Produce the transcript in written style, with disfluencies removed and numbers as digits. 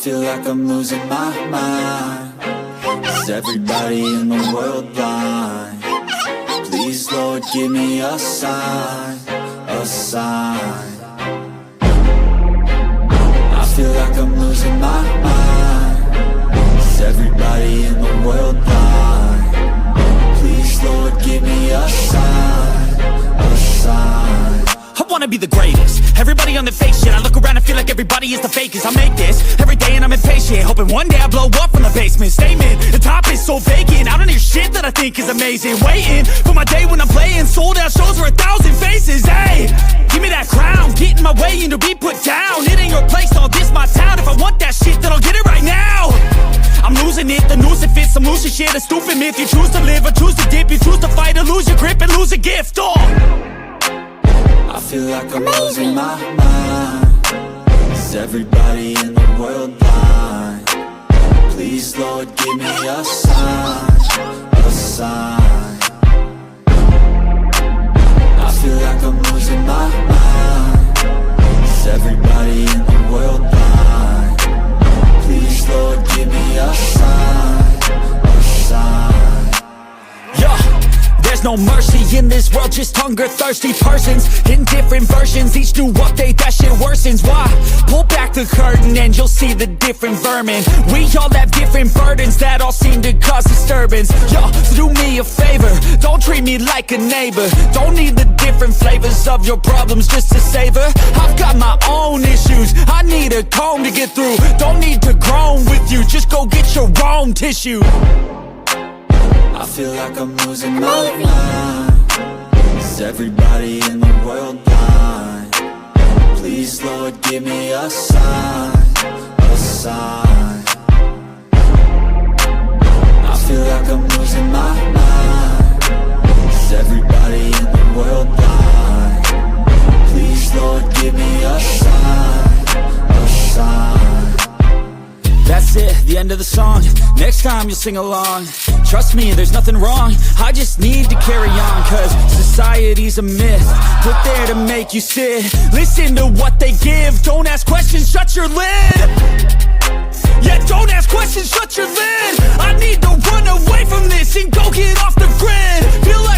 feel like I'm losing my mind. Is everybody in the world blind? Please, Lord, give me a sign, a sign. I feel like I'm losing my mind. Is everybody in the world blind? Please, Lord, give me a sign, a sign. I wanna be the greatest. Everybody on the fake shit. I look around and feel like everybody is the fakest. I make this every day and I'm impatient, hoping one day I blow up from the basement. Statement, the top is so vacant. I don't hear shit that I think is amazing. Waiting for my day when I'm playing sold out shows for 1,000 faces. Hey, give me that crown, get in my way and to be put down. It ain't your place, all this my town. If I want that shit, then I'll get it right now. I'm losing it, the noose it fits. I'm losing shit, a stupid myth. You choose to live or choose to dip. You choose to fight or lose your grip and lose a gift. Oh, I feel like I'm losing my mind. Is everybody in the world blind? Please, Lord, give me a sign, a sign. I feel like I'm losing my mind. Is everybody in the world blind? Please, Lord, give me a sign, a sign. yeah. There's no mercy in this world, just hunger-thirsty persons in different versions. Each new update, that shit worsens. Why? Pull back the curtain and you'll see the different vermin. We all have different burdens that all seem to cause disturbance. Yo, so do me a favor, don't treat me like a neighbor. Don't need the different flavors of your problems just to savor. I've got my own issues, I need a comb to get through. Don't need to groan with you, just go get your own tissue. I feel like I'm losing my mind. Is everybody in the world blind? Please, Lord, give me a sign, a sign. I feel like I'm losing my mind. Is everybody in the world blind? Please, Lord, give me a sign, a sign. That's it, the end of the song. Next time you'll sing along. Trust me, there's nothing wrong. I just need to carry on, cause society's a myth put there to make you sit. Listen to what they give. Don't ask questions, shut your lid. Yeah, don't ask questions, shut your lid. I need to run away from this and go get off the grid. Feel like